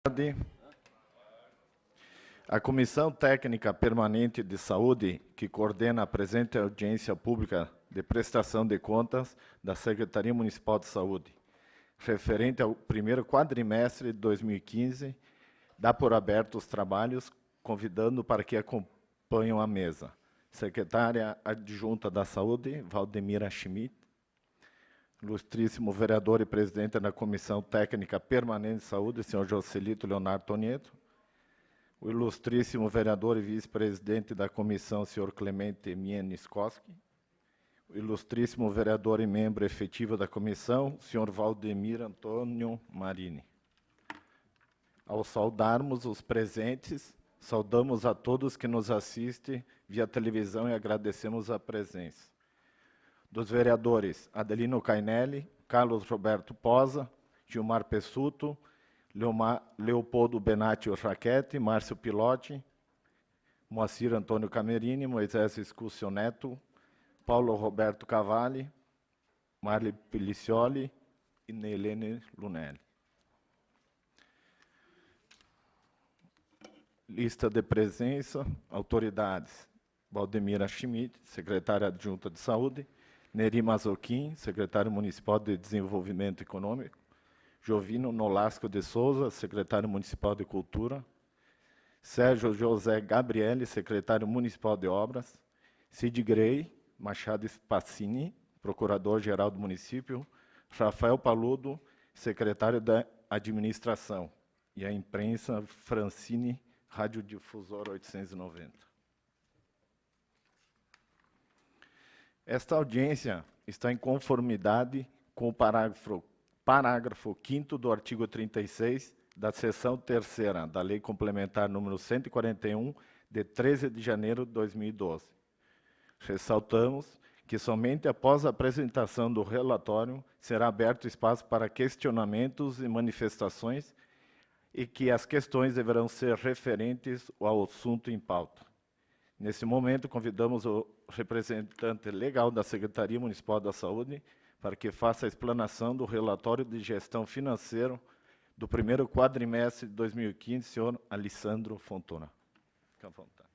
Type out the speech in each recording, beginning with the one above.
tarde. A Comissão Técnica Permanente de Saúde, que coordena a presente audiência pública de prestação de contas da Secretaria Municipal de Saúde, referente ao primeiro quadrimestre de 2015, dá por aberto os trabalhos, convidando para que acompanhem a mesa. Secretária Adjunta da Saúde, Valdemira Schmidt, ilustríssimo vereador e presidente da Comissão Técnica Permanente de Saúde, senhor Joselito Leonardo Tonieto, o ilustríssimo vereador e vice-presidente da comissão, senhor Clemente Mieniskoski, o ilustríssimo vereador e membro efetivo da comissão, senhor Valdemir Antônio Marini. Ao saudarmos os presentes, saudamos a todos que nos assistem via televisão e agradecemos a presença dos vereadores Adelino Cainelli, Carlos Roberto Posa, Gilmar Pessuto, Leopoldo Benatti Raquete, Márcio Pilotti, Moacir Antônio Camerini, Moisés Escúcio Neto, Paulo Roberto Cavalli, Marli Pelicioli e Neilene Lunelli. Lista de presença, autoridades: Valdemira Schmidt, secretária adjunta de Saúde, Neri Mazoquim, secretário municipal de Desenvolvimento Econômico, Jovino Nolasco de Souza, secretário municipal de Cultura, Sérgio José Gabriele, secretário municipal de Obras, Cid Grey Machado Spassini, procurador-geral do município, Rafael Paludo, secretário da Administração, e a imprensa Francine, Radiodifusor 890. Esta audiência está em conformidade com o parágrafo 5º do artigo 36 da seção 3ª da Lei Complementar número 141, de 13 de janeiro de 2012. Ressaltamos que somente após a apresentação do relatório será aberto espaço para questionamentos e manifestações e que as questões deverão ser referentes ao assunto em pauta. Nesse momento, convidamos o representante legal da Secretaria Municipal da Saúde para que faça a explanação do relatório de gestão financeira do primeiro quadrimestre de 2015, senhor Alessandro Fontona. Fique à vontade.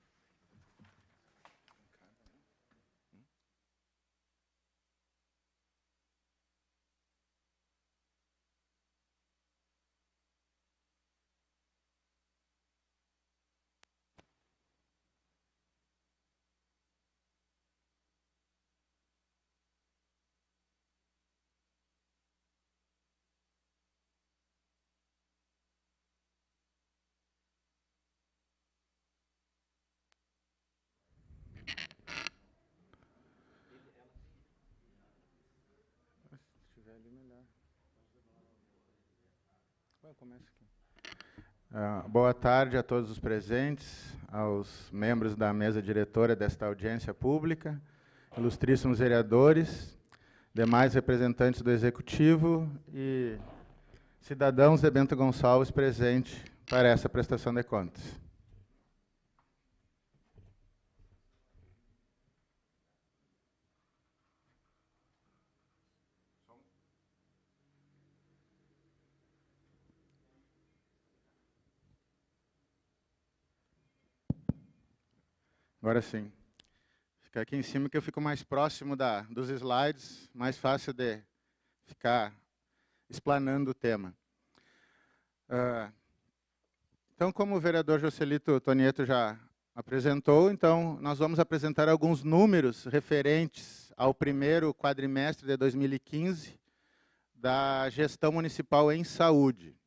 Boa tarde a todos os presentes, aos membros da mesa diretora desta audiência pública, ilustríssimos vereadores, demais representantes do Executivo e cidadãos de Bento Gonçalves presentes para essa prestação de contas. Agora sim. Fica aqui em cima que eu fico mais próximo dos slides, mais fácil de ficar explanando o tema. Então, como o vereador Joselito Tonieto já apresentou, então nós vamos apresentar alguns números referentes ao primeiro quadrimestre de 2015 da gestão municipal em saúde.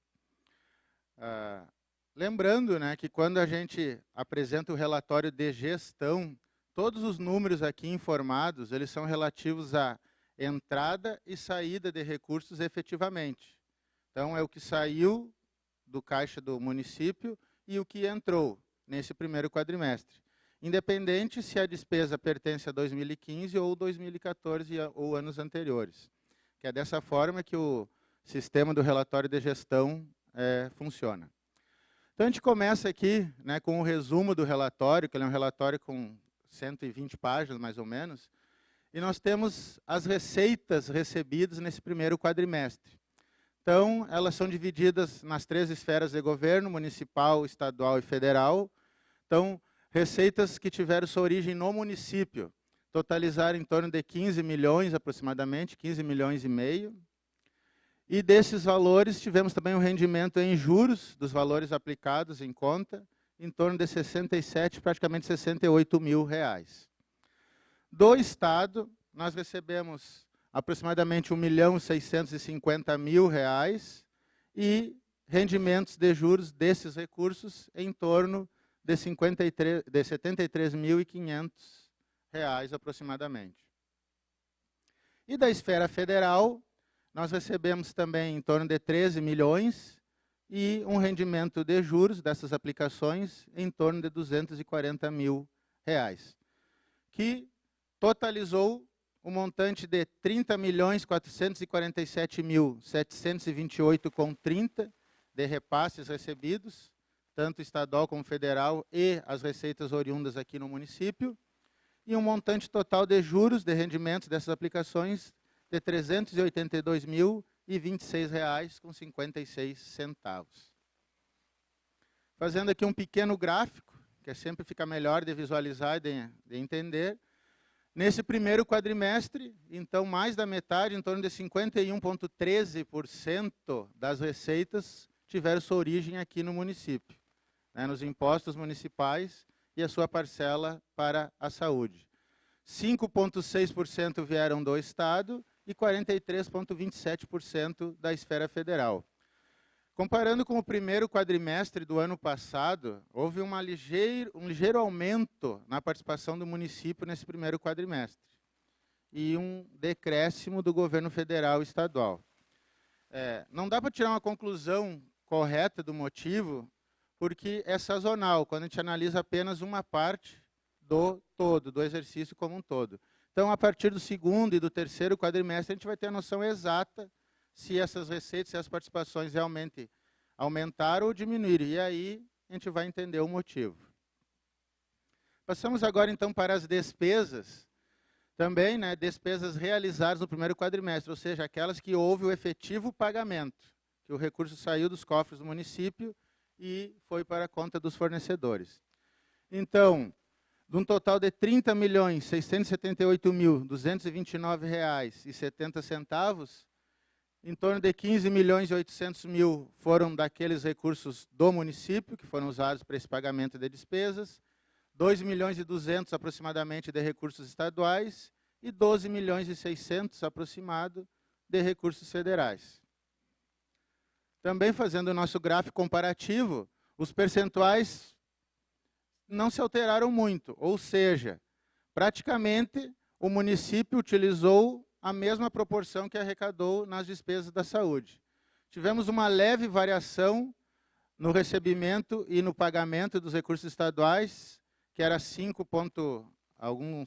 Lembrando, né, que quando a gente apresenta o relatório de gestão, todos os números aqui informados, eles são relativos à entrada e saída de recursos efetivamente. Então, é o que saiu do caixa do município e o que entrou nesse primeiro quadrimestre. Independente se a despesa pertence a 2015 ou 2014 ou anos anteriores. Que é dessa forma que o sistema do relatório de gestão funciona. Então, a gente começa aqui, né, com o resumo do relatório, que ele é um relatório com 120 páginas, mais ou menos, e nós temos as receitas recebidas nesse primeiro quadrimestre. Então, elas são divididas nas 3 esferas de governo, municipal, estadual e federal. Então, receitas que tiveram sua origem no município totalizaram em torno de 15 milhões aproximadamente, 15 milhões e meio. E desses valores, tivemos também um rendimento em juros dos valores aplicados em conta, em torno de 67, praticamente 68 mil reais. Do Estado, nós recebemos aproximadamente 1.650.000 reais e rendimentos de juros desses recursos em torno de 73.500 reais aproximadamente. E da esfera federal, nós recebemos também em torno de 13 milhões e um rendimento de juros dessas aplicações em torno de 240 mil reais, que totalizou um montante de 30.447.728,30 de repasses recebidos, tanto estadual como federal, e as receitas oriundas aqui no município, e um montante total de juros de rendimentos dessas aplicações de R$ 382.026,56. Fazendo aqui um pequeno gráfico, que sempre fica melhor de visualizar e de entender. Nesse primeiro quadrimestre, então, mais da metade, em torno de 51,13% das receitas tiveram sua origem aqui no município, né, nos impostos municipais e a sua parcela para a saúde. 5,6% vieram do Estado e 43,27% da esfera federal. Comparando com o primeiro quadrimestre do ano passado, houve um ligeiro aumento na participação do município nesse primeiro quadrimestre e um decréscimo do governo federal e estadual. Não dá para tirar uma conclusão correta do motivo, porque é sazonal, quando a gente analisa apenas uma parte do todo, do exercício como um todo. Então, a partir do segundo e do terceiro quadrimestre, a gente vai ter a noção exata se essas receitas, se as participações realmente aumentaram ou diminuíram. E aí, a gente vai entender o motivo. Passamos agora, então, para as despesas. Também, né, despesas realizadas no primeiro quadrimestre, ou seja, aquelas que houve o efetivo pagamento, que o recurso saiu dos cofres do município e foi para a conta dos fornecedores. Então, de um total de R$ 30.678.229,70, em torno de 15.800.000 foram daqueles recursos do município, que foram usados para esse pagamento de despesas, 2.200.000 aproximadamente de recursos estaduais e 12.600.000 aproximado de recursos federais. Também fazendo o nosso gráfico comparativo, os percentuais não se alteraram muito, ou seja, praticamente o município utilizou a mesma proporção que arrecadou nas despesas da saúde. Tivemos uma leve variação no recebimento e no pagamento dos recursos estaduais, que era 5 ponto alguma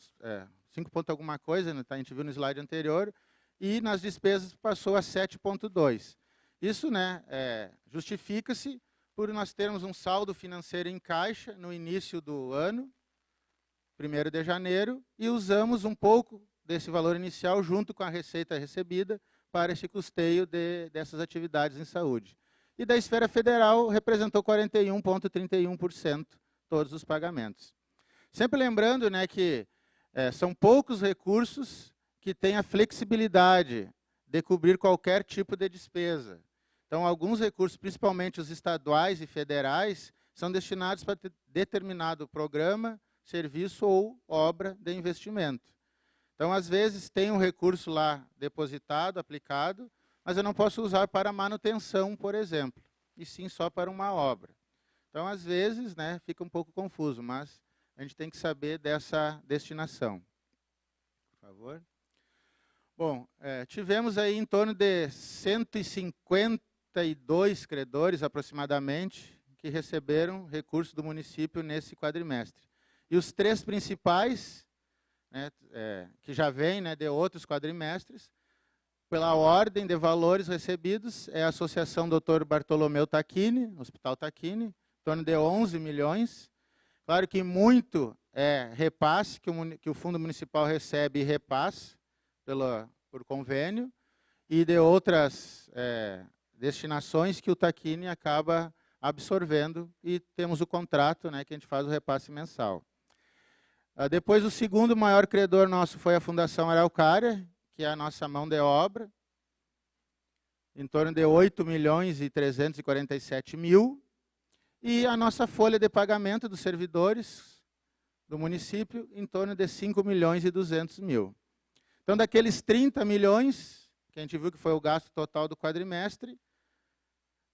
coisa, né, a gente viu no slide anterior, e nas despesas passou a 7,2. Isso, né, justifica-se por nós termos um saldo financeiro em caixa no início do ano, 1º de janeiro, e usamos um pouco desse valor inicial junto com a receita recebida para esse custeio dessas atividades em saúde. E da esfera federal representou 41,31% todos os pagamentos. Sempre lembrando, né, que são poucos recursos que têm a flexibilidade de cobrir qualquer tipo de despesa. Então, alguns recursos, principalmente os estaduais e federais, são destinados para determinado programa, serviço ou obra de investimento. Então, às vezes, tem um recurso lá depositado, aplicado, mas eu não posso usar para manutenção, por exemplo, e sim só para uma obra. Então, às vezes, né, fica um pouco confuso, mas a gente tem que saber dessa destinação. Por favor. Bom, tivemos aí em torno de 152 credores, aproximadamente, que receberam recursos do município nesse quadrimestre. E os 3 principais, né, que já vêm, né, de outros quadrimestres, pela ordem de valores recebidos, é a Associação Dr. Bartolomeu Tacchini, Hospital Tacchini, em torno de 11 milhões. Claro que muito é repasse, que o Fundo Municipal recebe e repasse por convênio, e de outras destinações que o Tacchini acaba absorvendo e temos o contrato, né, que a gente faz o repasse mensal. Depois, o segundo maior credor nosso foi a Fundação Araucária, que é a nossa mão de obra, em torno de 8.347.000, e a nossa folha de pagamento dos servidores do município em torno de 5.200.000. Então, daqueles 30 milhões, que a gente viu que foi o gasto total do quadrimestre,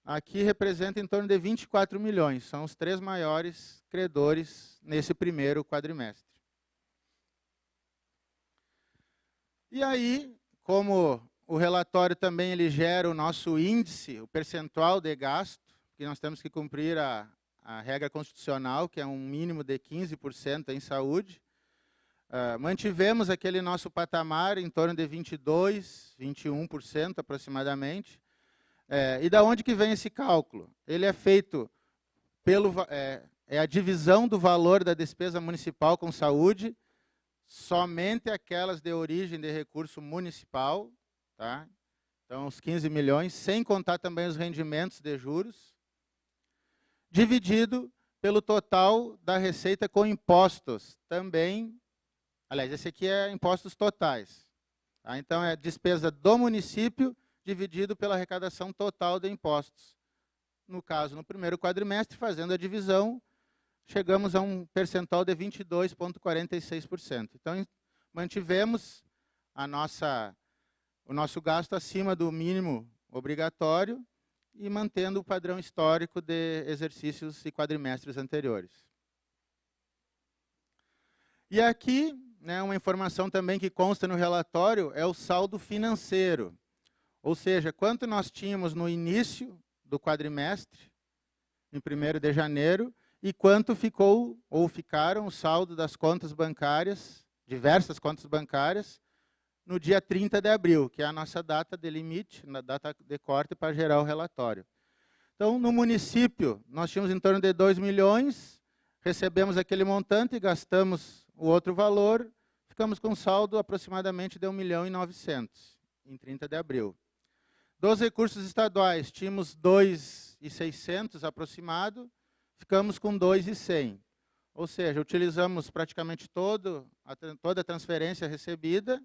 aqui representa em torno de 24 milhões. São os 3 maiores credores nesse primeiro quadrimestre. E aí, como o relatório também ele gera o nosso índice, o percentual de gasto, que nós temos que cumprir a regra constitucional, que é um mínimo de 15% em saúde. Mantivemos aquele nosso patamar em torno de 22%, 21% aproximadamente. E da onde que vem esse cálculo? Ele é feito é a divisão do valor da despesa municipal com saúde, somente aquelas de origem de recurso municipal, tá? Então, os 15 milhões, sem contar também os rendimentos de juros, dividido pelo total da receita com impostos, também, aliás, esse aqui é impostos totais. Tá? Então, é despesa do município dividido pela arrecadação total de impostos. No caso, no primeiro quadrimestre, fazendo a divisão, chegamos a um percentual de 22,46%. Então, mantivemos o nosso gasto acima do mínimo obrigatório e mantendo o padrão histórico de exercícios e quadrimestres anteriores. E aqui, né, uma informação também que consta no relatório é o saldo financeiro. Ou seja, quanto nós tínhamos no início do quadrimestre, em 1º de janeiro, e quanto ficou ou ficaram o saldo das contas bancárias, diversas contas bancárias, no dia 30 de abril, que é a nossa data de limite, na data de corte para gerar o relatório. Então, no município, nós tínhamos em torno de 2 milhões, recebemos aquele montante, gastamos o outro valor, ficamos com um saldo aproximadamente de 1.900.000, em 30 de abril. Dos recursos estaduais, tínhamos 2.600 aproximado, ficamos com 2.100. Ou seja, utilizamos praticamente toda a transferência recebida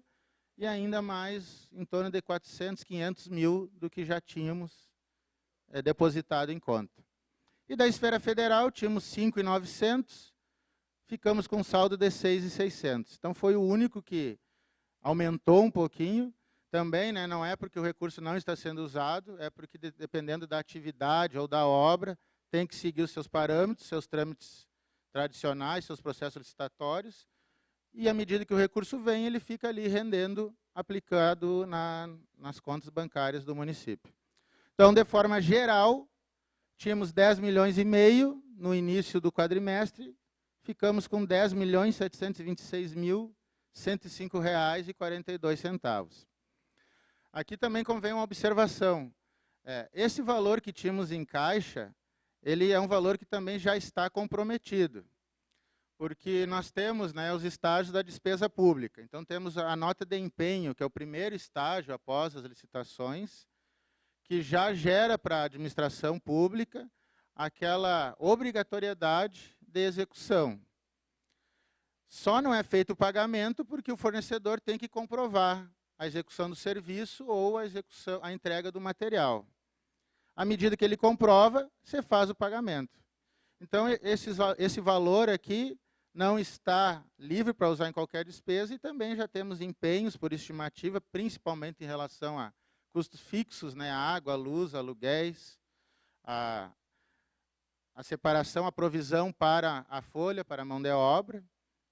e ainda mais em torno de 400, 500 mil do que já tínhamos depositado em conta. E da esfera federal, tínhamos 5.900, ficamos com um saldo de 6.600. Então, foi o único que aumentou um pouquinho. Também, né, não é porque o recurso não está sendo usado, é porque, dependendo da atividade ou da obra, tem que seguir os seus parâmetros, seus trâmites tradicionais, seus processos licitatórios, e à medida que o recurso vem, ele fica ali rendendo, aplicado nas contas bancárias do município. Então, de forma geral, tínhamos 10 milhões e meio no início do quadrimestre, ficamos com 10.726.105,42. Aqui também convém uma observação. Esse valor que tínhamos em caixa, ele é um valor que também já está comprometido, porque nós temos, né, os estágios da despesa pública. Então, temos a nota de empenho, que é o primeiro estágio após as licitações, que já gera para a administração pública aquela obrigatoriedade de execução. Só não é feito o pagamento porque o fornecedor tem que comprovar a execução do serviço ou a entrega do material. À medida que ele comprova, você faz o pagamento. Então, esse valor aqui não está livre para usar em qualquer despesa e também já temos empenhos por estimativa, principalmente em relação a custos fixos, né, água, luz, aluguéis, a separação, a provisão para a folha, para a mão de obra,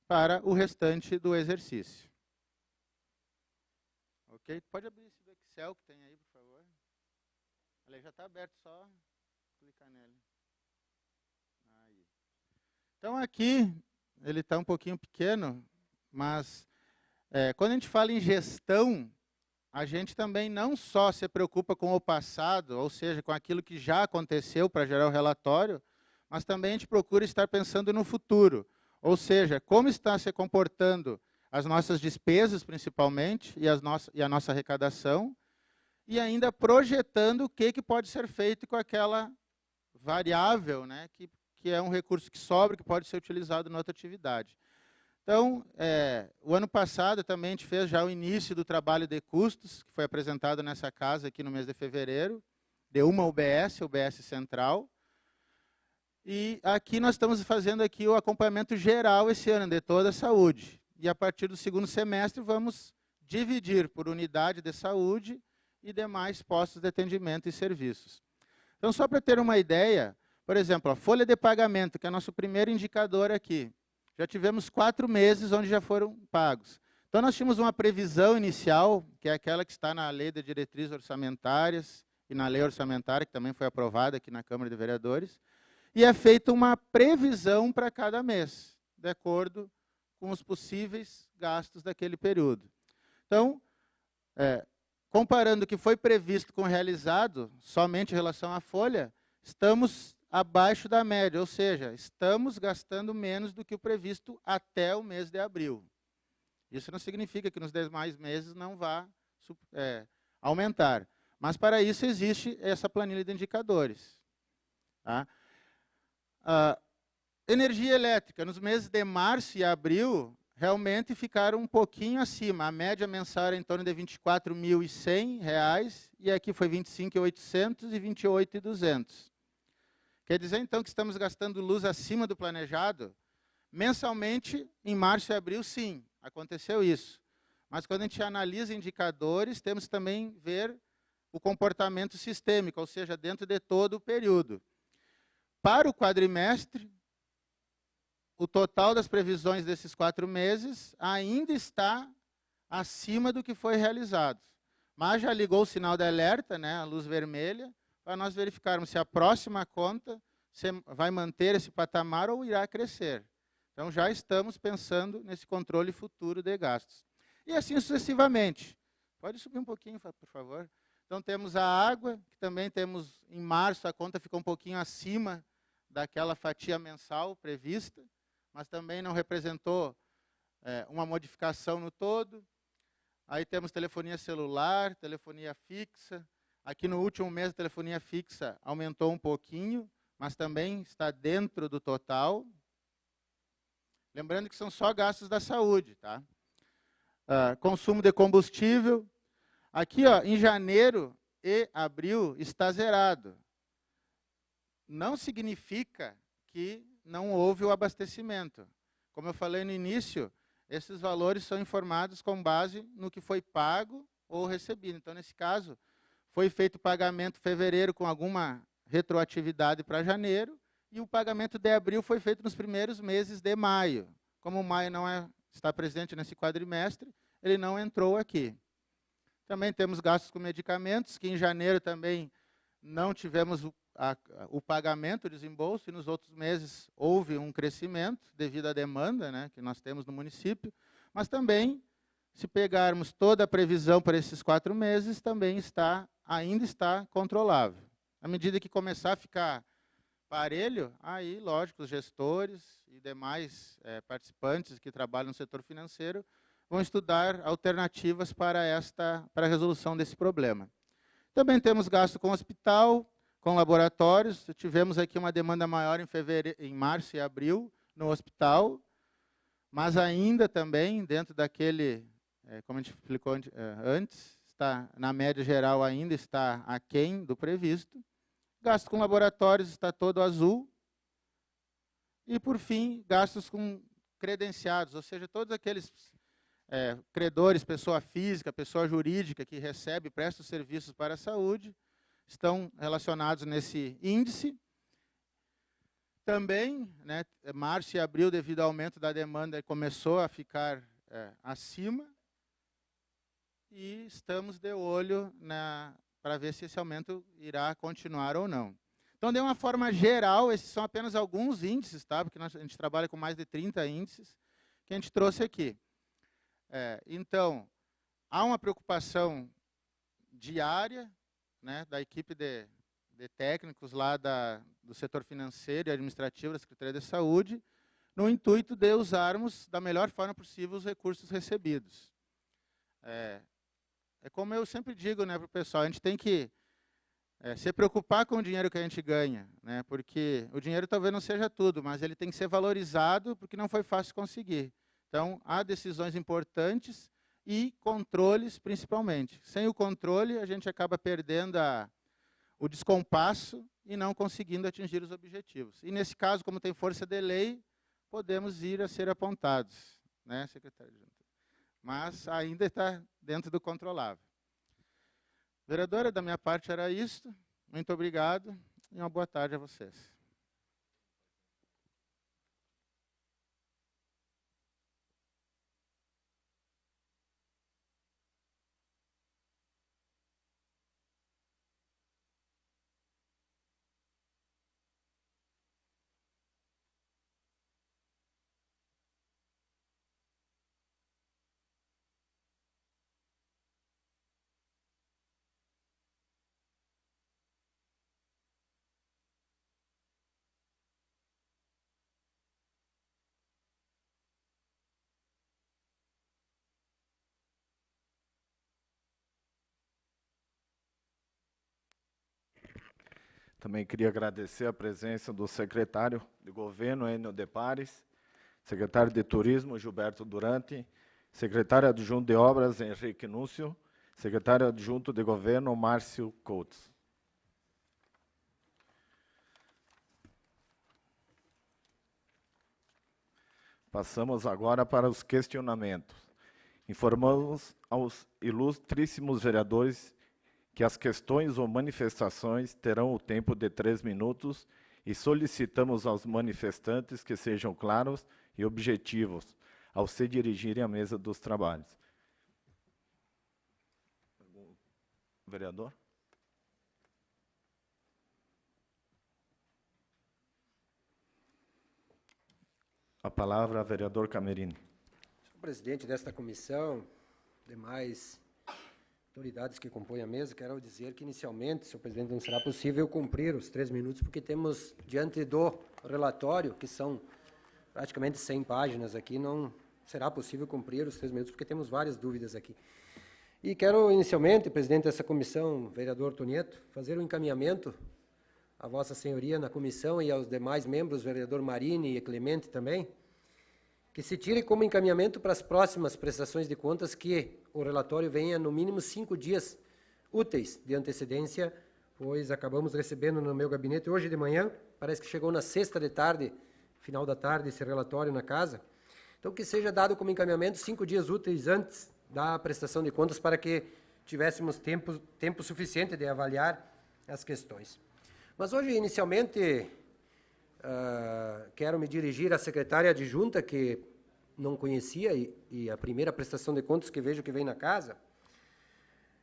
para o restante do exercício. Ok? Pode abrir esse do Excel que tem aí, por favor. Ele já está aberto, só clicar nele. Aí. Então, aqui, ele está um pouquinho pequeno, mas quando a gente fala em gestão, a gente também não só se preocupa com o passado, ou seja, com aquilo que já aconteceu para gerar o relatório, mas também a gente procura estar pensando no futuro. Ou seja, como está se comportando as nossas despesas, principalmente, e a nossa arrecadação, e ainda projetando o que pode ser feito com aquela variável, né, que é um recurso que sobra, que pode ser utilizado em outra atividade. Então, o ano passado também a gente fez já o início do trabalho de custos, que foi apresentado nessa casa aqui no mês de fevereiro, de uma UBS Central. E aqui nós estamos fazendo aqui o acompanhamento geral esse ano de toda a saúde. E a partir do segundo semestre vamos dividir por unidade de saúde e demais postos de atendimento e serviços. Então, só para ter uma ideia, por exemplo, a folha de pagamento, que é nosso primeiro indicador aqui. Já tivemos 4 meses onde já foram pagos. Então, nós tínhamos uma previsão inicial, que é aquela que está na Lei de Diretrizes Orçamentárias e na Lei Orçamentária, que também foi aprovada aqui na Câmara de Vereadores, e é feita uma previsão para cada mês, de acordo com os possíveis gastos daquele período. Então, comparando o que foi previsto com o realizado, somente em relação à folha, estamos abaixo da média, ou seja, estamos gastando menos do que o previsto até o mês de abril. Isso não significa que nos demais meses não vá aumentar. Mas para isso existe essa planilha de indicadores. Tá? Energia elétrica, nos meses de março e abril, realmente ficaram um pouquinho acima. A média mensal era em torno de R$ 24.100, e aqui foi R$ 25.800 e R$ 28.200. Quer dizer, então, que estamos gastando luz acima do planejado? Mensalmente, em março e abril, sim, aconteceu isso. Mas quando a gente analisa indicadores, temos que também ver o comportamento sistêmico, ou seja, dentro de todo o período. Para o quadrimestre, o total das previsões desses 4 meses ainda está acima do que foi realizado. Mas já ligou o sinal de alerta, né, a luz vermelha, para nós verificarmos se a próxima conta vai manter esse patamar ou irá crescer. Então, já estamos pensando nesse controle futuro de gastos. E assim sucessivamente. Pode subir um pouquinho, por favor. Então, temos a água, que também temos, em março, a conta ficou um pouquinho acima daquela fatia mensal prevista, mas também não representou uma modificação no todo. Aí temos telefonia celular, telefonia fixa. Aqui no último mês a telefonia fixa aumentou um pouquinho, mas também está dentro do total. Lembrando que são só gastos da saúde. Tá? Consumo de combustível. Aqui, ó, em janeiro e abril está zerado. Não significa que não houve o abastecimento. Como eu falei no início, esses valores são informados com base no que foi pago ou recebido. Então, nesse caso, foi feito o pagamento em fevereiro com alguma retroatividade para janeiro, e o pagamento de abril foi feito nos primeiros meses de maio. Como o maio não está presente nesse quadrimestre, ele não entrou aqui. Também temos gastos com medicamentos, que em janeiro também não tivemos o pagamento, o desembolso, e nos outros meses houve um crescimento devido à demanda, né, que nós temos no município, mas também, se pegarmos toda a previsão para esses 4 meses, também ainda está controlável. À medida que começar a ficar parelho, aí, lógico, os gestores e demais participantes que trabalham no setor financeiro vão estudar alternativas para a resolução desse problema. Também temos gasto com hospital, com laboratórios. Tivemos aqui uma demanda maior em março e abril no hospital, mas ainda também, dentro daquele, como a gente explicou antes, na média geral ainda está aquém do previsto. Gasto com laboratórios está todo azul. E, por fim, gastos com credenciados, ou seja, todos aqueles credores, pessoa física, pessoa jurídica que recebe e presta serviços para a saúde, estão relacionados nesse índice. Também, né, março e abril, devido ao aumento da demanda, começou a ficar acima, e estamos de olho para ver se esse aumento irá continuar ou não. Então, de uma forma geral, esses são apenas alguns índices, tá? Porque a gente trabalha com mais de 30 índices que a gente trouxe aqui. Então, há uma preocupação diária, né, da equipe de técnicos lá do setor financeiro e administrativo da Secretaria de Saúde, no intuito de usarmos da melhor forma possível os recursos recebidos. é como eu sempre digo, né, para o pessoal, a gente tem que se preocupar com o dinheiro que a gente ganha, né, porque o dinheiro talvez não seja tudo, mas ele tem que ser valorizado porque não foi fácil conseguir. Então, há decisões importantes e controles, principalmente. Sem o controle, a gente acaba perdendo o descompasso e não conseguindo atingir os objetivos. E, nesse caso, como tem força de lei, podemos ir a ser apontados, né, secretário? Mas ainda está dentro do controlável. Vereadora, da minha parte era isto. Muito obrigado e uma boa tarde a vocês. Também queria agradecer a presença do secretário de Governo, Enio de Pares, secretário de Turismo, Gilberto Durante, secretário adjunto de Obras, Henrique Núcio, secretário adjunto de Governo, Márcio Coates. Passamos agora para os questionamentos. Informamos aos ilustríssimos vereadores que as questões ou manifestações terão o tempo de 3 minutos e solicitamos aos manifestantes que sejam claros e objetivos ao se dirigirem à mesa dos trabalhos. Vereador? A palavra, vereador Camerini. Senhor presidente desta comissão, demais autoridades que compõem a mesa, quero dizer que, inicialmente, senhor presidente, não será possível cumprir os 3 minutos, porque temos, diante do relatório, que são praticamente 100 páginas aqui, não será possível cumprir os 3 minutos, porque temos várias dúvidas aqui. E quero, inicialmente, presidente dessa comissão, vereador Tonieto, fazer um encaminhamento à Vossa Senhoria na comissão e aos demais membros, vereador Marini e Clemente também, que se tire como encaminhamento para as próximas prestações de contas que o relatório venha no mínimo 5 dias úteis de antecedência, pois acabamos recebendo no meu gabinete hoje de manhã, parece que chegou na sexta de tarde, final da tarde, esse relatório na casa. Então, que seja dado como encaminhamento 5 dias úteis antes da prestação de contas para que tivéssemos tempo suficiente de avaliar as questões. Mas hoje, inicialmente, quero me dirigir à secretária adjunta, que não conhecia, e a primeira prestação de contas que vejo que vem na casa.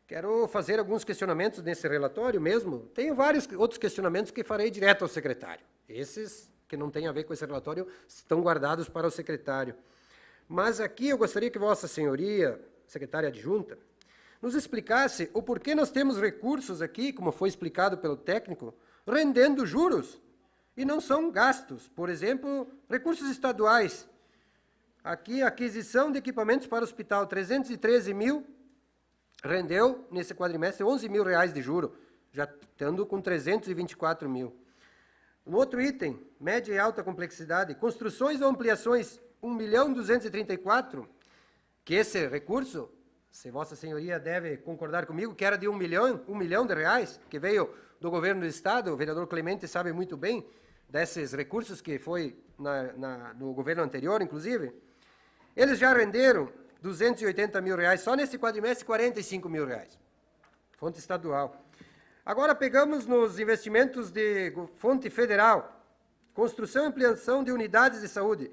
Quero fazer alguns questionamentos nesse relatório mesmo. Tenho vários outros questionamentos que farei direto ao secretário. Esses que não têm a ver com esse relatório estão guardados para o secretário. Mas aqui eu gostaria que Vossa Senhoria, secretária adjunta, nos explicasse o porquê nós temos recursos aqui, como foi explicado pelo técnico, rendendo juros, e não são gastos. Por exemplo, recursos estaduais. Aqui, aquisição de equipamentos para o hospital, 313 mil, rendeu, nesse quadrimestre, 11 mil reais de juro, já estando com 324 mil. Um outro item, média e alta complexidade, construções ou ampliações, 1.234.000, que esse recurso, se Vossa Senhoria deve concordar comigo, que era de 1 milhão de reais, que veio do governo do Estado, o vereador Clemente sabe muito bem desses recursos que foi no governo anterior, inclusive, eles já renderam 280 mil reais, só nesse quadrimestre 45 mil reais, fonte estadual. Agora pegamos nos investimentos de fonte federal, construção e ampliação de unidades de saúde.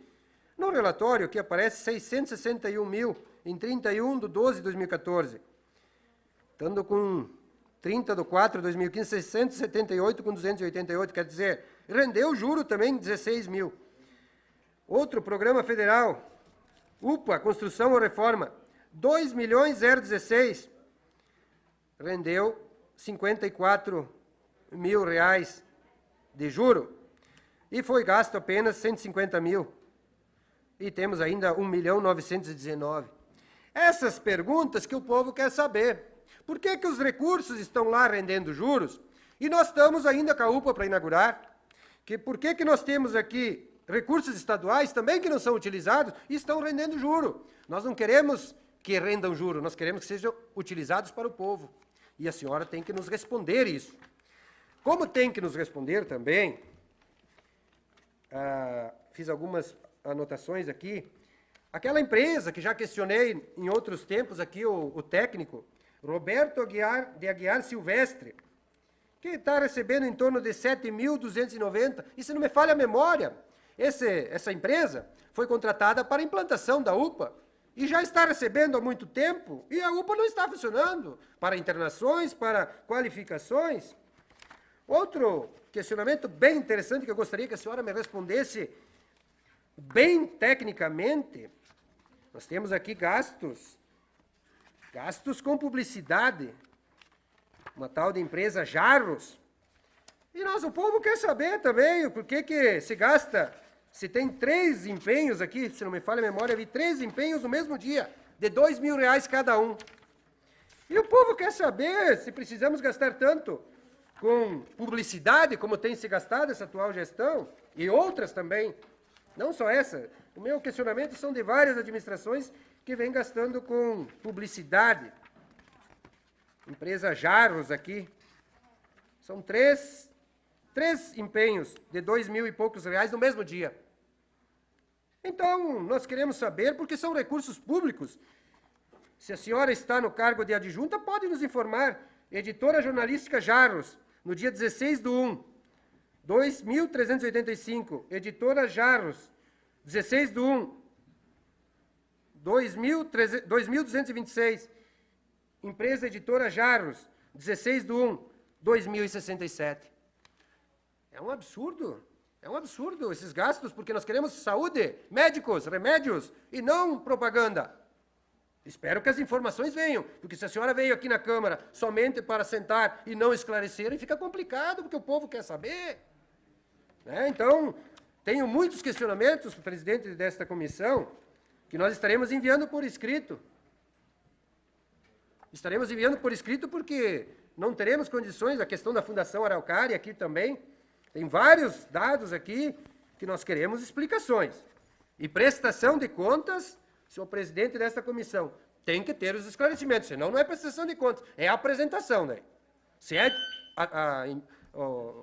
No relatório que aparece 661 mil em 31 de 12 de 2014, estando com 30 de 4 de 2015, 678 com 288, quer dizer, rendeu juro também 16 mil. Outro programa federal, UPA, construção ou reforma, 2.016.000, rendeu 54 mil reais de juro e foi gasto apenas 150 mil. E temos ainda 1.919.000. Essas perguntas que o povo quer saber. Por que que os recursos estão lá rendendo juros? E nós estamos ainda com a UPA para inaugurar. Por que que nós temos aqui recursos estaduais também que não são utilizados e estão rendendo juro? Nós não queremos que rendam juro, nós queremos que sejam utilizados para o povo. E a senhora tem que nos responder isso. Como tem que nos responder também, fiz algumas anotações aqui, aquela empresa que já questionei em outros tempos aqui, o técnico, Roberto de Aguiar Silvestre, que está recebendo em torno de 7.290, e se não me falha a memória, essa empresa foi contratada para a implantação da UPA, e já está recebendo há muito tempo, e a UPA não está funcionando para internações, para qualificações. Outro questionamento bem interessante que eu gostaria que a senhora me respondesse bem tecnicamente, nós temos aqui gastos com publicidade, uma tal de empresa Jarros, e o povo quer saber também por que se gasta, se tem 3 empenhos aqui, se não me falha a memória, eu vi 3 empenhos no mesmo dia, de R$2.000 cada um. E o povo quer saber se precisamos gastar tanto com publicidade, como tem se gastado essa atual gestão, e outras também, não só essa. O meu questionamento são de várias administrações que vêm gastando com publicidade. Empresa Jarros aqui, são 3 empenhos de R$2.000 e poucos no mesmo dia. Então, nós queremos saber, porque são recursos públicos. Se a senhora está no cargo de adjunta, pode nos informar. Editora Jornalística Jarros, no dia 16/1, 2.385. Editora Jarros, 16/1, 2.226. Empresa Editora Jarros, 16/1, 2.067. É um absurdo esses gastos, porque nós queremos saúde, médicos, remédios e não propaganda. Espero que as informações venham, porque se a senhora veio aqui na Câmara somente para sentar e não esclarecer, fica complicado, porque o povo quer saber. Então, tenho muitos questionamentos, presidente desta comissão, que nós estaremos enviando por escrito. Estaremos enviando por escrito porque não teremos condições, a questão da Fundação Araucária aqui também, tem vários dados aqui que nós queremos explicações. E prestação de contas, senhor presidente desta comissão, tem que ter os esclarecimentos, senão não é prestação de contas, é apresentação. Né? Se é a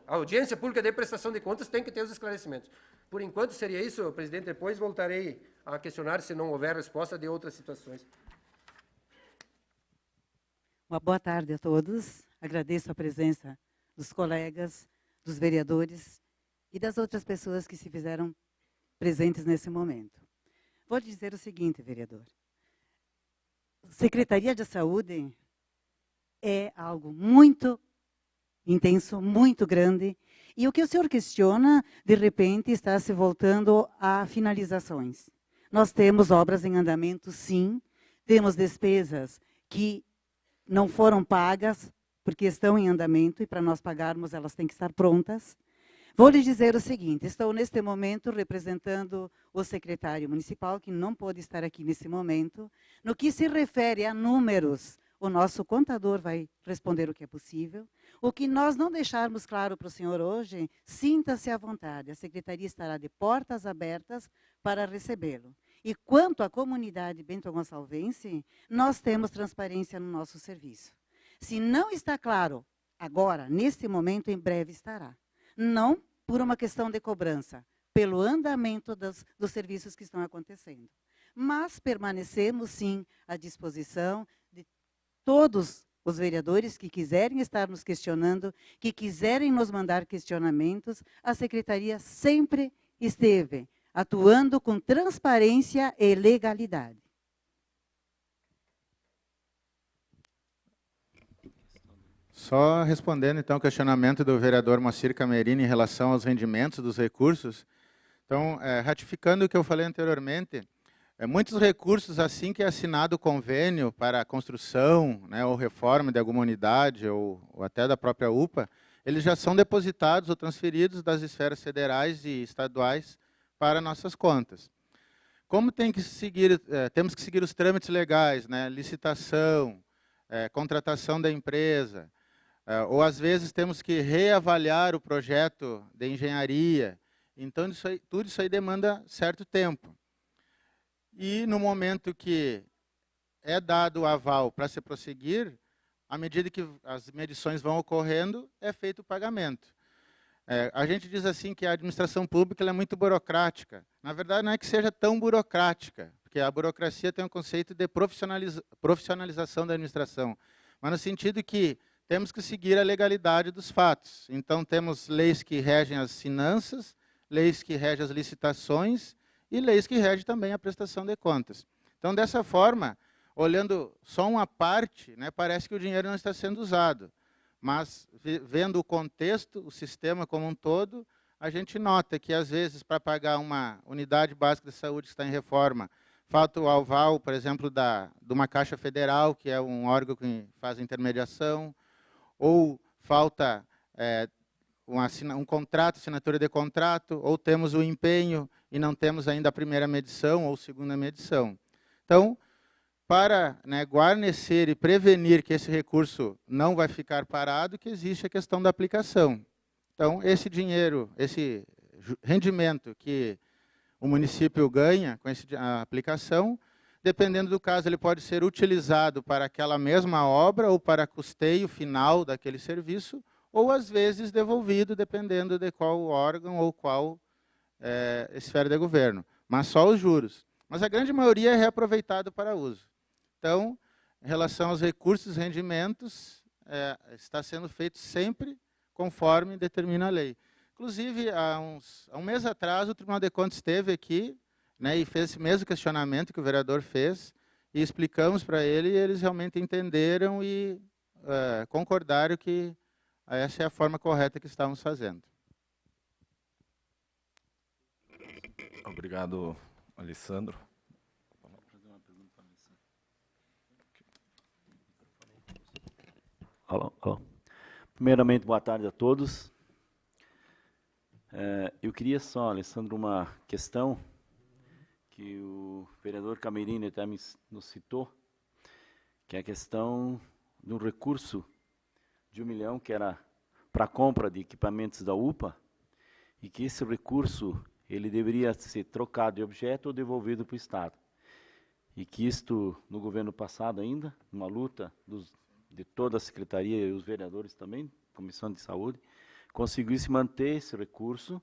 audiência pública de prestação de contas, tem que ter os esclarecimentos. Por enquanto seria isso, presidente, depois voltarei a questionar se não houver resposta de outras situações. Uma boa tarde a todos. Agradeço a presença dos colegas, dos vereadores e das outras pessoas que se fizeram presentes nesse momento. Vou dizer o seguinte, vereador. Secretaria de Saúde é algo muito intenso, muito grande, e o que o senhor questiona, de repente, está se voltando a finalizações. Nós temos obras em andamento, sim, temos despesas que não foram pagas, porque estão em andamento, e para nós pagarmos, elas têm que estar prontas. Vou lhe dizer o seguinte, estou neste momento representando o secretário municipal, que não pôde estar aqui nesse momento. No que se refere a números, o nosso contador vai responder o que é possível. O que nós não deixarmos claro para o senhor hoje, sinta-se à vontade, a secretaria estará de portas abertas para recebê-lo. E quanto à comunidade bento-gonçalvense, nós temos transparência no nosso serviço. Se não está claro agora, neste momento, em breve estará. Não por uma questão de cobrança, pelo andamento dos serviços que estão acontecendo. Mas permanecemos, sim, à disposição de todos os vereadores que quiserem estar nos questionando, que quiserem nos mandar questionamentos. A secretaria sempre esteve atuando com transparência e legalidade. Só respondendo, então, o questionamento do vereador Moacir Camerini em relação aos rendimentos dos recursos. Então, ratificando o que eu falei anteriormente, muitos recursos, assim que é assinado o convênio para a construção, né, ou reforma de alguma unidade, ou até da própria UPA, eles já são depositados ou transferidos das esferas federais e estaduais para nossas contas. Como temos que seguir os trâmites legais, né, licitação, contratação da empresa, ou às vezes temos que reavaliar o projeto de engenharia. Então, tudo isso aí demanda certo tempo. E no momento que é dado o aval para se prosseguir, à medida que as medições vão ocorrendo, é feito o pagamento. A gente diz assim que a administração pública ela é muito burocrática. Na verdade, não é que seja tão burocrática, porque a burocracia tem um conceito de profissionalização da administração, mas no sentido que temos que seguir a legalidade dos fatos. Então, temos leis que regem as finanças, leis que regem as licitações e leis que regem também a prestação de contas. Então, dessa forma, olhando só uma parte, né, parece que o dinheiro não está sendo usado. Mas, vendo o contexto, o sistema como um todo, a gente nota que, às vezes, para pagar uma unidade básica de saúde que está em reforma, falta o aval, por exemplo, de uma Caixa Federal, que é um órgão que faz a intermediação, ou falta um contrato, assinatura de contrato, ou temos o empenho e não temos ainda a primeira medição ou segunda medição. Então, para guarnecer e prevenir que esse recurso não vai ficar parado, que existe a questão da aplicação. Então, esse dinheiro, esse rendimento que o município ganha com a aplicação, dependendo do caso, ele pode ser utilizado para aquela mesma obra ou para custeio final daquele serviço, ou às vezes devolvido, dependendo de qual órgão ou qual esfera de governo. Mas só os juros. Mas a grande maioria é reaproveitado para uso. Então, em relação aos recursos e rendimentos, está sendo feito sempre conforme determina a lei. Inclusive, há um mês atrás, o Tribunal de Contas esteve aqui, né, e fez esse mesmo questionamento que o vereador fez, e explicamos para ele, e eles realmente entenderam e concordaram que essa é a forma correta que estamos fazendo. Obrigado, Alessandro. Olá. Primeiramente, boa tarde a todos. Eu queria só, Alessandro, uma questão que o vereador Camerini até nos citou, que é a questão do recurso de 1 milhão, que era para a compra de equipamentos da UPA, e que esse recurso ele deveria ser trocado de objeto ou devolvido para o Estado. E que isto, no governo passado ainda, uma luta de toda a secretaria e os vereadores também, Comissão de Saúde, conseguisse manter esse recurso,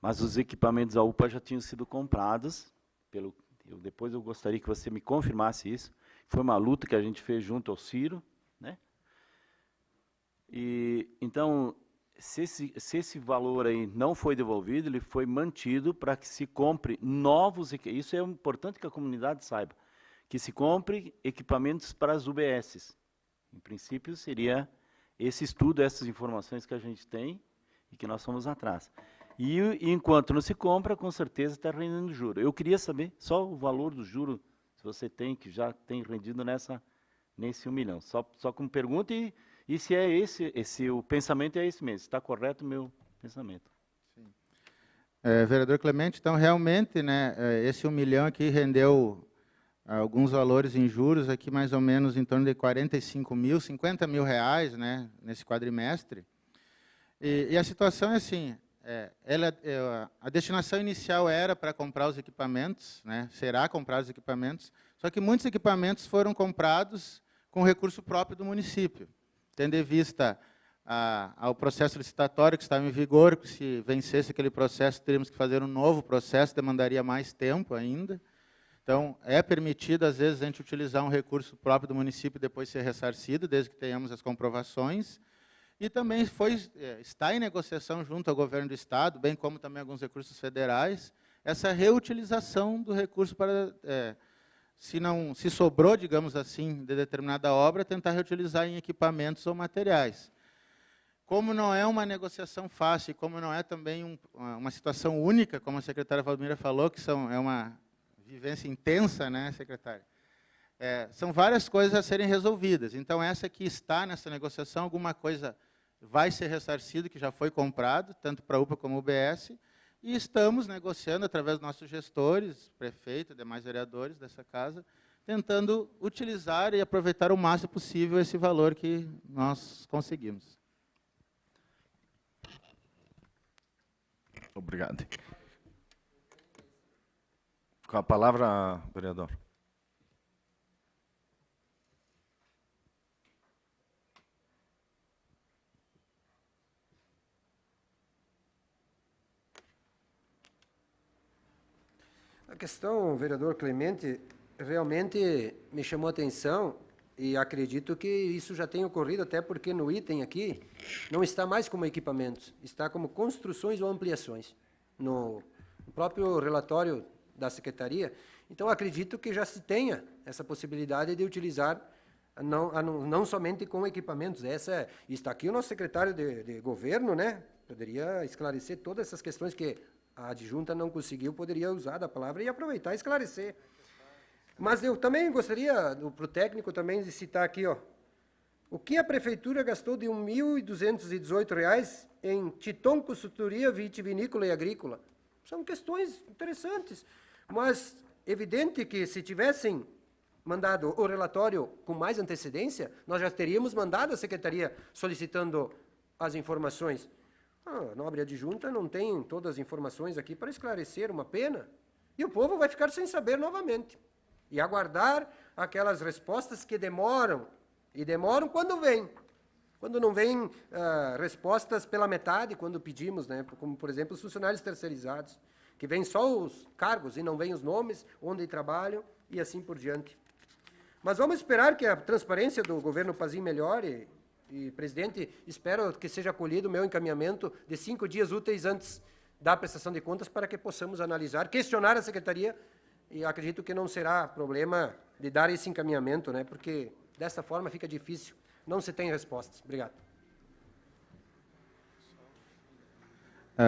mas os equipamentos da UPA já tinham sido comprados, depois eu gostaria que você me confirmasse isso, foi uma luta que a gente fez junto ao Ciro, né? E, então, se esse valor aí não foi devolvido, ele foi mantido para que se compre novos equipamentos, isso é importante que a comunidade saiba, que se compre equipamentos para as UBSs. Em princípio, seria esse estudo, essas informações que a gente tem e que nós fomos atrás. E enquanto não se compra, com certeza está rendendo juro. Eu queria saber só o valor do juro, se você tem, que já tem rendido nesse 1 milhão. Só como pergunta, e se é o pensamento é esse mesmo, está correto o meu pensamento. Sim. Vereador Clemente, então realmente, né, esse 1 milhão aqui rendeu alguns valores em juros, aqui mais ou menos em torno de 45 mil, 50 mil reais, né, nesse quadrimestre. E a situação é assim, a destinação inicial era para comprar os equipamentos, né, será comprar os equipamentos, só que muitos equipamentos foram comprados com recurso próprio do município, tendo em vista ao processo licitatório que estava em vigor, que se vencesse aquele processo, teríamos que fazer um novo processo, demandaria mais tempo ainda. Então, é permitido, às vezes, a gente utilizar um recurso próprio do município e depois ser ressarcido, desde que tenhamos as comprovações. E também está em negociação junto ao governo do Estado, bem como também alguns recursos federais, essa reutilização do recurso para, se sobrou, digamos assim, de determinada obra, tentar reutilizar em equipamentos ou materiais. Como não é uma negociação fácil, como não é também uma situação única, como a secretária Valdemira falou, que é uma vivência intensa, né, secretária? São várias coisas a serem resolvidas. Então, essa que está nessa negociação, alguma coisa vai ser ressarcido, que já foi comprado, tanto para a UPA como UBS, e estamos negociando, através dos nossos gestores, prefeito, demais vereadores dessa casa, tentando utilizar e aproveitar o máximo possível esse valor que nós conseguimos. Obrigado. Com a palavra, vereador. A questão, vereador Clemente, realmente me chamou a atenção e acredito que isso já tenha ocorrido, até porque no item aqui não está mais como equipamentos, está como construções ou ampliações no próprio relatório da Secretaria. Então, acredito que já se tenha essa possibilidade de utilizar não somente com equipamentos. Está aqui o nosso secretário de governo, né? Poderia esclarecer todas essas questões que a adjunta não conseguiu, poderia usar da palavra e aproveitar e esclarecer. Mas eu também gostaria, para o técnico também, de citar aqui, ó, o que a Prefeitura gastou de R$ 1.218 em Titon Consultoria Vitivinícola e Agrícola. São questões interessantes, mas evidente que se tivessem mandado o relatório com mais antecedência, nós já teríamos mandado à Secretaria solicitando as informações. A nobre adjunta não tem todas as informações aqui para esclarecer, uma pena. E o povo vai ficar sem saber novamente. E aguardar aquelas respostas que demoram. E demoram quando vem. Quando não vem respostas pela metade, quando pedimos, né? Como, por exemplo, os funcionários terceirizados, que vêm só os cargos e não vêm os nomes, onde trabalham e assim por diante. Mas vamos esperar que a transparência do governo Pazim melhore. E, presidente, espero que seja acolhido o meu encaminhamento de 5 dias úteis antes da prestação de contas para que possamos analisar, questionar a Secretaria, e acredito que não será problema de dar esse encaminhamento, né, porque dessa forma fica difícil, não se tem respostas. Obrigado.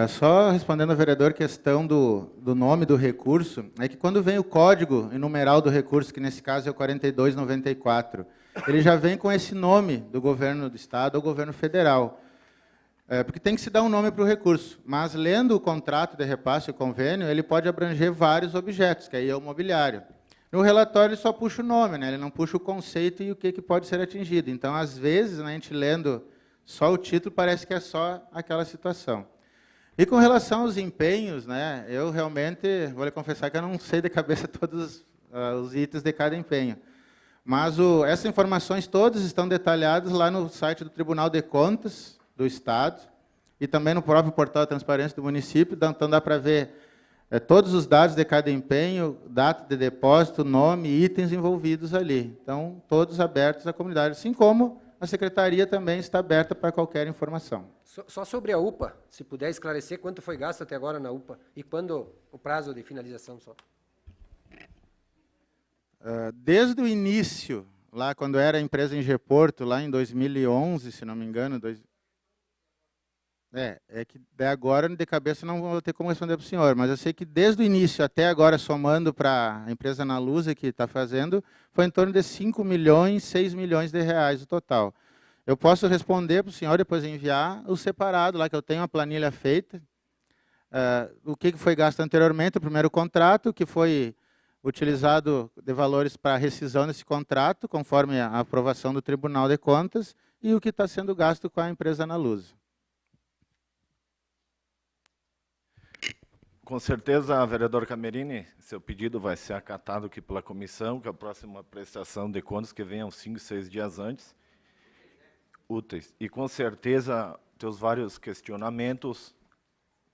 Só respondendo ao vereador, questão do nome do recurso, é que quando vem o código e numeral do recurso, que nesse caso é o 4294, ele já vem com esse nome do governo do Estado ou governo federal. Porque tem que se dar um nome para o recurso. Mas, lendo o contrato de repasse, o convênio, ele pode abranger vários objetos, que aí é o mobiliário. No relatório, ele só puxa o nome, né? Ele não puxa o conceito e o que pode ser atingido. Então, às vezes, né, a gente lendo só o título, parece que é só aquela situação. E com relação aos empenhos, né, eu realmente, vou lhe confessar que eu não sei de cabeça todos os itens de cada empenho. Mas essas informações todas estão detalhadas lá no site do Tribunal de Contas do Estado e também no próprio portal de transparência do município, então dá para ver todos os dados de cada empenho, data de depósito, nome, itens envolvidos ali. Então, todos abertos à comunidade, assim como a Secretaria também está aberta para qualquer informação. Só sobre a UPA, se puder esclarecer quanto foi gasto até agora na UPA e quando o prazo de finalização só. Desde o início, lá quando era a empresa em Geporto, lá em 2011, se não me engano, é que de agora, de cabeça, não vou ter como responder para o senhor, mas eu sei que desde o início até agora, somando para a empresa Analusa que está fazendo, foi em torno de 5 milhões, 6 milhões de reais o total. Eu posso responder para o senhor, depois enviar o separado, lá que eu tenho a planilha feita, o que foi gasto anteriormente, o primeiro contrato, que foi utilizado de valores para rescisão desse contrato, conforme a aprovação do Tribunal de Contas, e o que está sendo gasto com a empresa Analusa. Com certeza, vereador Camerini, seu pedido vai ser acatado aqui pela comissão, que a próxima prestação de contas que venha uns 5, 6 dias antes, úteis. E com certeza, teus vários questionamentos,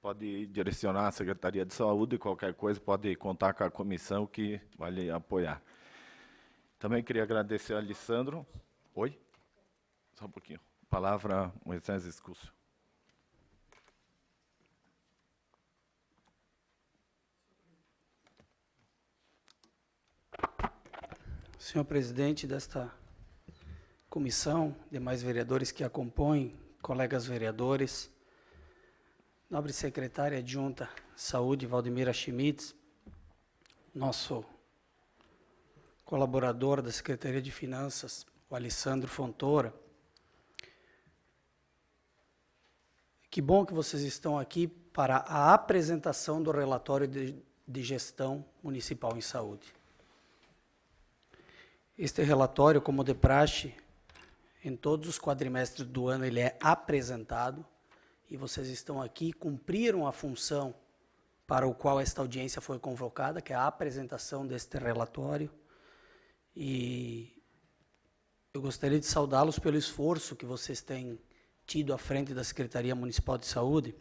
pode direcionar à Secretaria de Saúde, qualquer coisa, pode contar com a comissão que vai lhe apoiar. Também queria agradecer a Alessandro. Oi? Só um pouquinho. Palavra, Moisés Escúcio. Senhor presidente desta comissão, demais vereadores que acompanham, colegas vereadores, nobre secretária adjunta Saúde, Valdemira Schmitz, nosso colaborador da Secretaria de Finanças, o Alessandro Fontoura. Que bom que vocês estão aqui para a apresentação do relatório de gestão municipal em saúde. Este relatório, como de praxe, em todos os quadrimestres do ano, ele é apresentado, e vocês estão aqui, cumpriram a função para o qual esta audiência foi convocada, que é a apresentação deste relatório. E eu gostaria de saudá-los pelo esforço que vocês têm tido à frente da Secretaria Municipal de Saúde,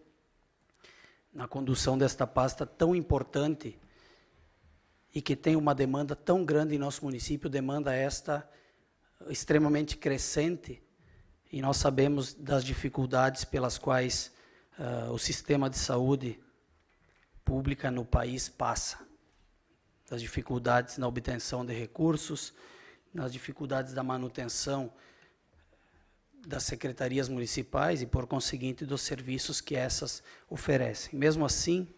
na condução desta pasta tão importante e que tem uma demanda tão grande em nosso município, demanda esta extremamente crescente, e nós sabemos das dificuldades pelas quais o sistema de saúde pública no país passa, das dificuldades na obtenção de recursos, nas dificuldades da manutenção das secretarias municipais e, por conseguinte, dos serviços que essas oferecem. Mesmo assim,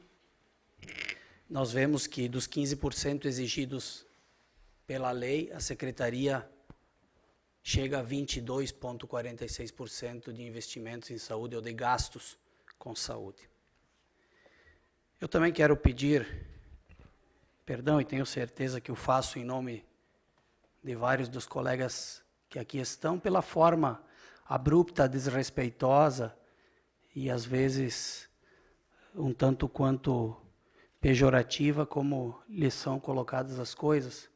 nós vemos que dos 15% exigidos pela lei, a secretaria chega a 22,46% de investimentos em saúde ou de gastos com saúde. Eu também quero pedir perdão, e tenho certeza que o faço em nome de vários dos colegas que aqui estão, pela forma abrupta, desrespeitosa e, às vezes, um tanto quanto pejorativa como lhes são colocadas as coisas.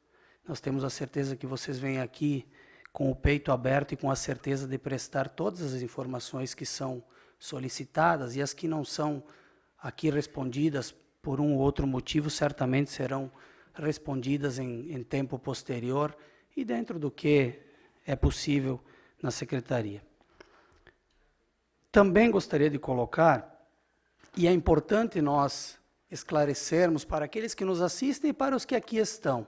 Nós temos a certeza que vocês vêm aqui com o peito aberto e com a certeza de prestar todas as informações que são solicitadas, e as que não são aqui respondidas por um ou outro motivo, certamente serão respondidas em tempo posterior e dentro do que é possível na secretaria. Também gostaria de colocar, e é importante nós esclarecermos para aqueles que nos assistem e para os que aqui estão,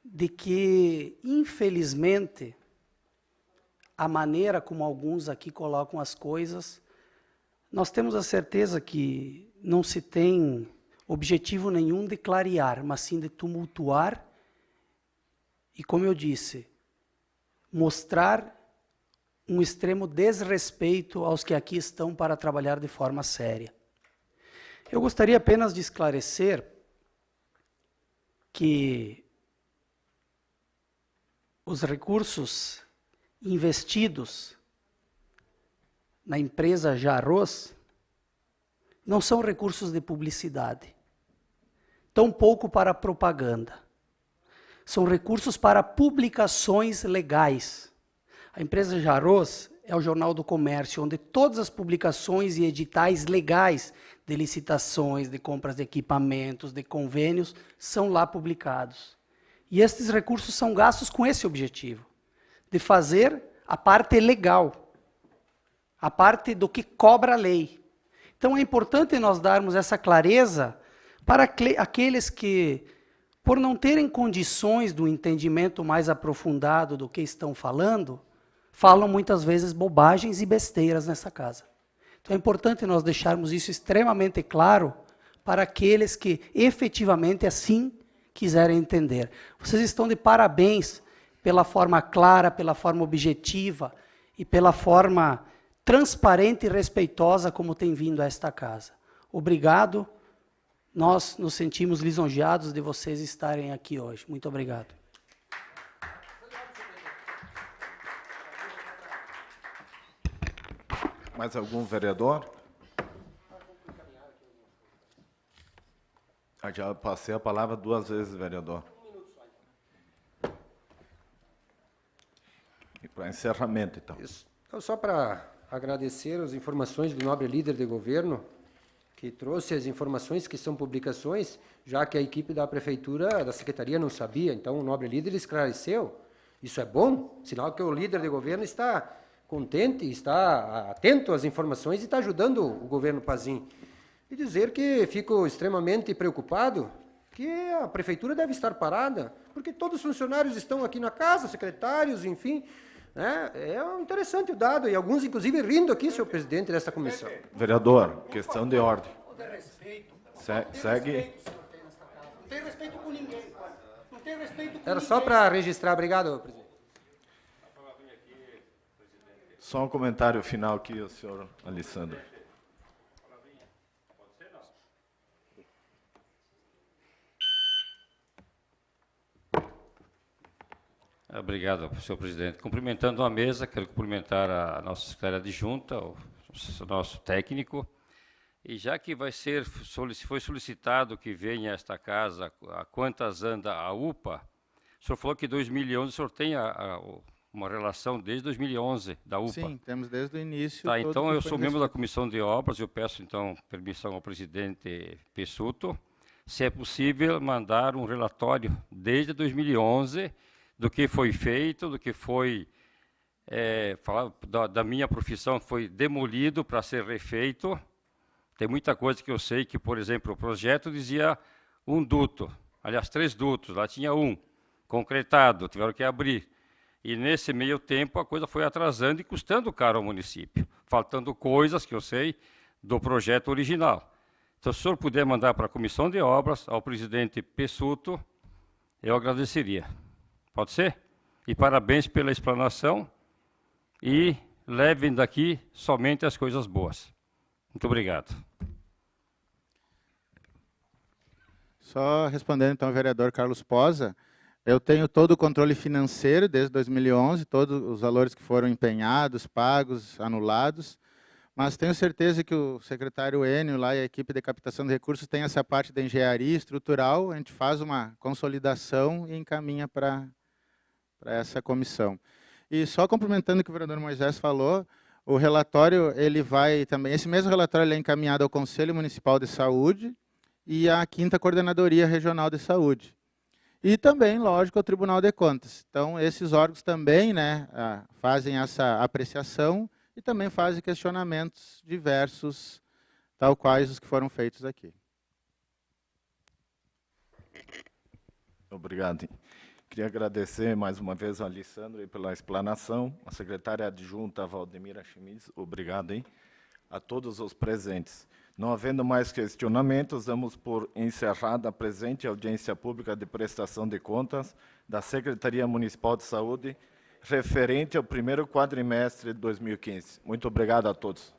de que, infelizmente, a maneira como alguns aqui colocam as coisas, nós temos a certeza que não se tem objetivo nenhum de clarear, mas sim de tumultuar e, como eu disse, mostrar um extremo desrespeito aos que aqui estão para trabalhar de forma séria. Eu gostaria apenas de esclarecer que os recursos investidos na empresa Jarros não são recursos de publicidade, tampouco para propaganda. São recursos para publicações legais. A empresa Jarros é o Jornal do Comércio, onde todas as publicações e editais legais de licitações, de compras de equipamentos, de convênios, são lá publicados. E estes recursos são gastos com esse objetivo, de fazer a parte legal, a parte do que cobra a lei. Então é importante nós darmos essa clareza para aqueles que, por não terem condições do entendimento mais aprofundado do que estão falando, falam muitas vezes bobagens e besteiras nessa casa. Então é importante nós deixarmos isso extremamente claro para aqueles que efetivamente assim quiserem entender. Vocês estão de parabéns pela forma clara, pela forma objetiva e pela forma transparente e respeitosa como tem vindo a esta casa. Obrigado. Nós nos sentimos lisonjeados de vocês estarem aqui hoje. Muito obrigado. Mais algum vereador? Já passei a palavra 2 vezes, vereador. E para encerramento, então. Isso. Então, só para agradecer as informações do nobre líder de governo, que trouxe as informações que são publicações, já que a equipe da prefeitura, da secretaria, não sabia. Então, o nobre líder esclareceu. Isso é bom, sinal que o líder de governo está contente, está atento às informações e está ajudando o governo Pazin. E dizer que fico extremamente preocupado que a prefeitura deve estar parada, porque todos os funcionários estão aqui na casa, secretários, enfim. É interessante o dado, e alguns, inclusive, rindo aqui, senhor presidente, desta comissão. Vereador, questão de ordem. Segue. Não tem respeito com ninguém. Não tem respeito com Era só para registrar. Obrigado, presidente. Só um comentário final aqui, o senhor Alessandro. Obrigado, senhor presidente. Cumprimentando a mesa, quero cumprimentar a nossa secretária adjunta, o nosso técnico. E já que foi solicitado que venha a esta casa a quantas anda a UPA, o senhor falou que em 2011 o senhor tem uma relação desde 2011 da UPA. Sim, temos desde o início. Tá, então eu sou membro da Comissão de Obras, eu peço então permissão ao presidente Pessuto, se é possível mandar um relatório desde 2011 do que foi feito, do que foi, da minha profissão foi demolido para ser refeito. Tem muita coisa que eu sei que, por exemplo, o projeto dizia um duto, aliás, 3 dutos, lá tinha um, concretado, tiveram que abrir. E nesse meio tempo a coisa foi atrasando e custando caro ao município, faltando coisas que eu sei do projeto original. Então, se o senhor puder mandar para a Comissão de Obras, ao presidente Pessuto, eu agradeceria. Pode ser? E parabéns pela explanação e levem daqui somente as coisas boas. Muito obrigado. Só respondendo então ao vereador Carlos Posa, eu tenho todo o controle financeiro desde 2011, todos os valores que foram empenhados, pagos, anulados, mas tenho certeza que o secretário Enio lá e a equipe de captação de recursos tem essa parte da engenharia estrutural, a gente faz uma consolidação e encaminha para essa comissão. E só complementando o que o vereador Moisés falou, o relatório, ele vai também, esse mesmo relatório ele é encaminhado ao Conselho Municipal de Saúde e à 5ª Coordenadoria Regional de Saúde. E também, lógico, ao Tribunal de Contas. Então, esses órgãos também, né, fazem essa apreciação e também fazem questionamentos diversos, tal quais os que foram feitos aqui. Obrigado. Queria agradecer mais uma vez ao Alessandro pela explanação, a secretária adjunta Valdemira Schmitz, obrigado, hein? A todos os presentes. Não havendo mais questionamentos, damos por encerrada a presente audiência pública de prestação de contas da Secretaria Municipal de Saúde, referente ao primeiro quadrimestre de 2015. Muito obrigado a todos.